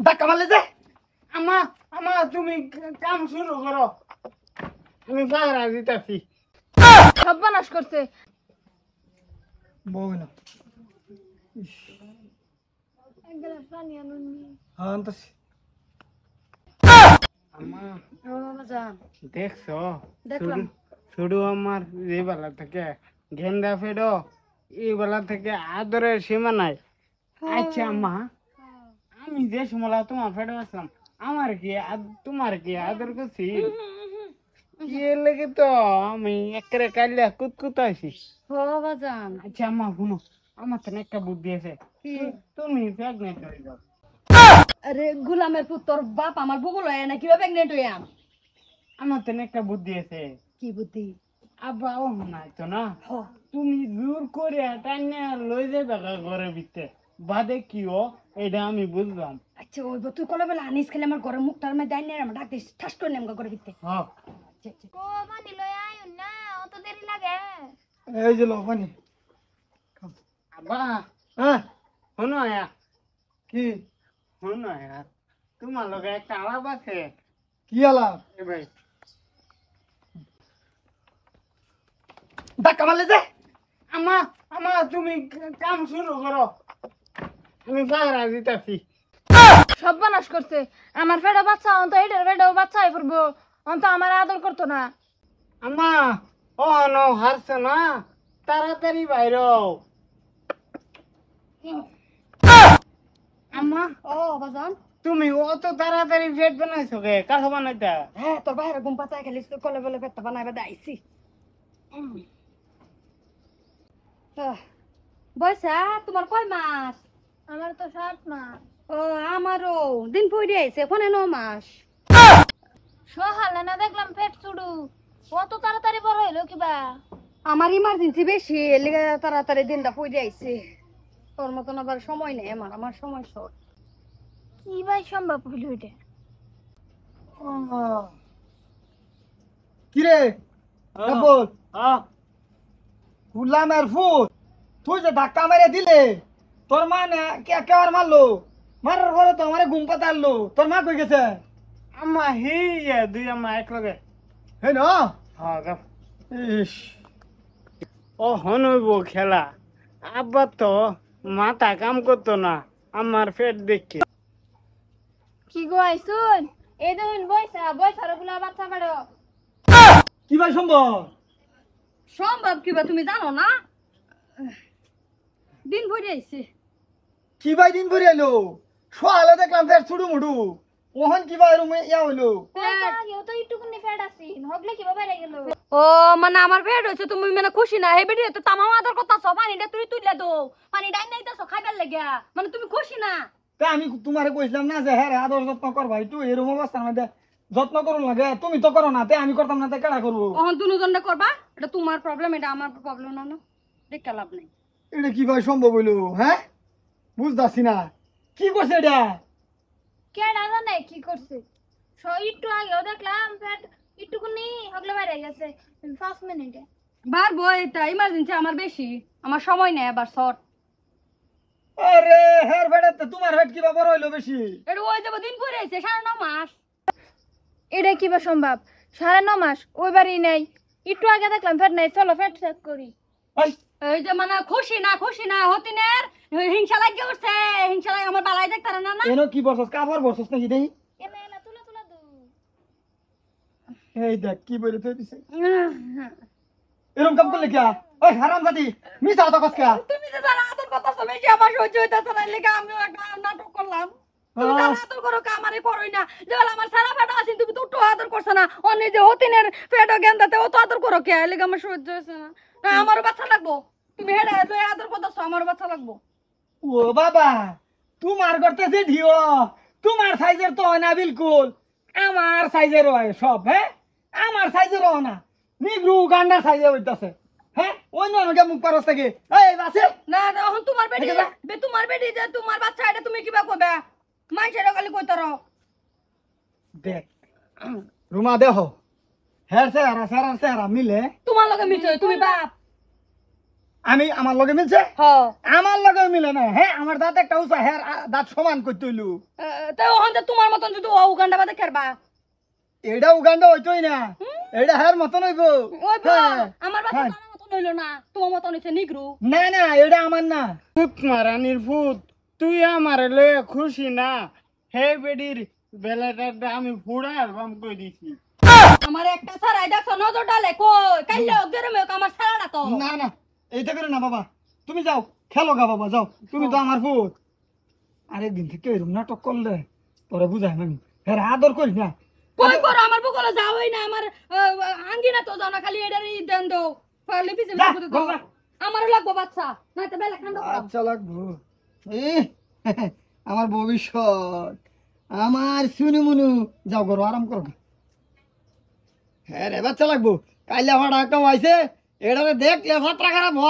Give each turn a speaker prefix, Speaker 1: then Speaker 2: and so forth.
Speaker 1: ধাক্কা মারলে যে আমা আমা তুমি কাম শুরু করো আমি পাহারা দিতেছি
Speaker 2: সর্বনাশ করছে
Speaker 1: বউ না
Speaker 2: এক গ্লাস পানি আনুন
Speaker 1: হ্যাঁ আনতাছি আমা
Speaker 2: ও বাবা যান
Speaker 1: দেখছো
Speaker 2: দেখলাম।
Speaker 1: শুধু আমার এই বেলা থেকে গেন্দা ফেডো এই বেলা থেকে আদরের সীমা নাই আচ্ছা আম্মা আমি যে সময় তোমার ফেডো আসলাম আমার কি তোমার কি আদর করছি এর লেগে তো আমি একেবারে কাইলে কুতকুত আছি
Speaker 2: ও বাবা যান
Speaker 1: আচ্ছা আম্মা শুনো আমার তো একটা বুদ্ধি আছে তুমি প্রেগনেন্ট হয়ে যাও
Speaker 2: আরে গুলামের পুত্র বাপ আমার বগুল হয় না কিভাবে প্রেগনেন্ট হইয়া
Speaker 1: আমার তো একটা বুদ্ধি আছে
Speaker 2: কি বুদ্ধি
Speaker 1: আব্বা ও নাই তো না
Speaker 2: হ
Speaker 1: তুমি জোর করে টাইনে লই যাবে ঘরের ভিতরে বাদে কি ও এটা আমি বুঝলাম
Speaker 2: আচ্ছা ওই তুই কলে বেলা আনিস খেলে আমার ঘরের মুখটার মধ্যে দাই নিয়ে আমার ডাক দিস ঠাস করে নেম করে ভিতরে
Speaker 1: হ্যাঁ
Speaker 2: আচ্ছা আচ্ছা
Speaker 3: ও পানি লই আইন না অত দেরি লাগে
Speaker 1: এই যে লবণী আব্বা হ্যাঁ শোনো আয়া কি শোনো আয়া তোমার লগে একটা আলাপ আছে কি আলাপ এ ভাই ধাক্কা মারলে যে আমা আমা তুমি কাম শুরু করো আমি পাহারা দিতেছি
Speaker 2: সর্বনাশ করছে আমার ফেডা বাচ্চা অন্ত এটার ফেডাও বাচ্চা হয়ে পড়বো অন্ত আমার আদর করতো না
Speaker 1: আমা ও নো হারছে না তাড়াতাড়ি বাইর আম্মা
Speaker 2: ও বাজান
Speaker 1: তুমি অত তাড়াতাড়ি পেট বানাইছো কে কাঠো বানাইতা
Speaker 2: হ্যাঁ তোর বাইরে ঘুম পাতায় খেলিস তো কলে বলে পেটটা বানাইবা দাইছি বয়সা তোমার কয় মাস
Speaker 3: আমার তো 7 মাস
Speaker 2: ও আমারও দিন পড়ে আইছে ফোনে 9 মাস
Speaker 3: সহালে না দেখলাম পেট চুড়ু কত তাড়াতাড়ি বড় হইলো কিবা
Speaker 2: আমার ইমার্জেন্সি বেশি লিগে তাড়াতাড়ি দিনটা পড়ে আইছে তোর মতন আবার সময় নেই আমার সময় শর্ট
Speaker 3: কি ভাই সম্ভব হইল এটা
Speaker 1: কি রে বল গুলামের ফুট তুই যে ধাক্কা মেরে দিলে তোর মা না কে আর মারলো মারার পরে তো আমারে ঘুম পাতা আনলো তোর মা কই গেছে আম্মা হি দুই আম্মা এক লগে হে না হ্যাঁ যাও ইস ও হনইব খেলা আব্বা তো মাথা কাম করতো না আমার পেট দেখে
Speaker 3: কি গো আইছুন এই দেখুন বয়সার গুলা বাচ্চা পাড়ো
Speaker 1: কি ভাই সম্ভব
Speaker 2: সম্ভব কিবা তুমি জানো না দিন পড়ে আইছে
Speaker 1: কি ভাই দিন ভরে এলো সকালে দেখলাম ফের ছুড়ু মুড়ু ওহন কি ভাই রুমে ইয়া হইলো
Speaker 3: আগেও তো একটুকুনি ফ্যাট আছে হগলে কিবা বাইরে গেল
Speaker 2: ও মানে আমার পেট হইছে তুমি মানে খুশি না হে বেটি তো তামাম আদর করতাছ পানিটা তুই তুইলা দো পানি ডাই নাইতাছ খাইবার লাগিয়া মানে তুমি খুশি না
Speaker 1: তা আমি তোমারে কইছিলাম না যে হ্যাঁ আদর যত্ন করবা একটু এরকম অবস্থার মধ্যে যত্ন করুন লাগে তুমি তো করো না তে আমি করতাম না তে কেডা করবো
Speaker 2: ওহন দুজনে করবা এটা তোমার প্রবলেম এটা আমার প্রবলেম না না দেখা লাভ নাই
Speaker 1: এটা কি ভাই সম্ভব হইলো হ্যাঁ বুঝতাছি না কি করছে এটা
Speaker 3: কেডা জানে কি করছে একটু আগেও দেখলাম ফ্যাট একটুকুনি হগলে বাইরে গেছে 5 মিনিটে
Speaker 2: বারবো এটা ইমার্জেন্সি আমার বেশি আমার সময় নেই আবার শর্ট
Speaker 1: আরে হের ফেড়াতে তোমার হেড কিবা বড় হইলো বেশি
Speaker 2: এটা ওই যাবো দিন পরে আইছে 9.5 মাস
Speaker 3: এটা কিবা সম্ভব 9.5 মাস ওই বাড়ি নাই একটু আগে দেখলাম ফ্যাট নাই চলো ফ্যাট চেক করি
Speaker 1: এই
Speaker 2: এই যে মানে খুশি না হতিনের হিংসা লাগে উঠছে হিংসা লাগে আমার বালাই দেখতার না না
Speaker 1: এনো কি বসস কাপড় বসস নাকি দেই
Speaker 3: এনে না তুলা তুলা দু
Speaker 1: এই দেখ কি বলে তুই দিছে এরকম কাম করলে কি ওই হারামজাদি মিছা কথা কস কা
Speaker 2: তুমি যে জানা আদর কথা সবাই কি আমার সহ্য হইতাছে না লেগে আমি একটা নাটক করলাম তুমি জানা আদর করো কামারে পড়ই না যেবেলা আমার সারা ফাটা আছে তুমি তো একটু আদর করছ না অন্য যে হতিনের পেটো গেন্দাতে ও তো আদর করো কে লেগে আমার সহ্য হইছে না না আমারও বাচ্চা লাগবো তুমি হেডা লই আদর করতেছ আমারও বাচ্চা লাগবো
Speaker 1: ও বাবা তোমার করতে যে ঢিও তোমার সাইজের তো হয় না বিলকুল আমার সাইজের হয় সব হ্যাঁ আমার সাইজের হয় না নিগ্রু গান্ডার সাইজে হইতাছে হ্যাঁ অন্য অনেকে মুখ পারস থেকে এই বাসে
Speaker 2: না এখন তোমার বেটি যে তোমার বাচ্চা এটা তুমি কিবা কইবা মাইছের খালি কইতারো
Speaker 1: দেখ রুমা দেহ হের চেহারা সেরার চেহারা মিলে
Speaker 2: তোমার লগে মিছে তুমি বাপ
Speaker 1: আমি আমার লগে মিলছে
Speaker 2: হ
Speaker 1: আমার লগে মিলে না হ্যাঁ আমার দাঁত একটা উঁচা হ্যাঁ দাঁত সমান করতে হইলো
Speaker 2: তো ওখান থেকে তোমার মতন যদি ও উগান্ডা বাদে খেরবা
Speaker 1: এটা উগান্ডা হইতোই না এটা হ্যার মতন হইব
Speaker 2: ওই
Speaker 1: হ্যাঁ।
Speaker 2: আমার বাচ্চা
Speaker 1: হ্যাঁ।
Speaker 2: তোমার মতন হইলো না তোমার মতন হইছে নিগ্রু
Speaker 1: না না এটা আমার না
Speaker 4: ফুট মারানির ফুট তুই আমার লয়ে খুশি না হে বেডির বেলাটা আমি ফুড়া অ্যালবাম করে দিছি
Speaker 2: আমার একটা সারাই দেখছো নজর ডালে কই কাইলে গরমে আমার সারাটা তো
Speaker 1: না না এইটা করে না বাবা তুমি যাও খেলো গা বাবা যাও তুমি তো আমার ভূত আরেকদিন থেকে এরকম নাটক করলে তোরা বুঝাই আমি হ্যাঁ আদর করিস না
Speaker 2: কই করো আমার বকলে যাওই না আমার আঙ্গিনা তো জানা খালি এটারই দেন দাও পারলে পিছে
Speaker 1: যা,
Speaker 2: পিছে দাও
Speaker 1: বাবা।
Speaker 2: আমারও লাগবো বাচ্চা নয়তো বেলা ঠান্ডা করো
Speaker 1: আচ্ছা লাগবো আমার ভবিষ্যৎ আমার সুনু মুনু যাও করো আরাম করো হ্যাঁ রে বাচ্চা লাগবো কাইলে আমার ডাক্তার আইছে এটারে দেখলে ভাতটা খারাপ হ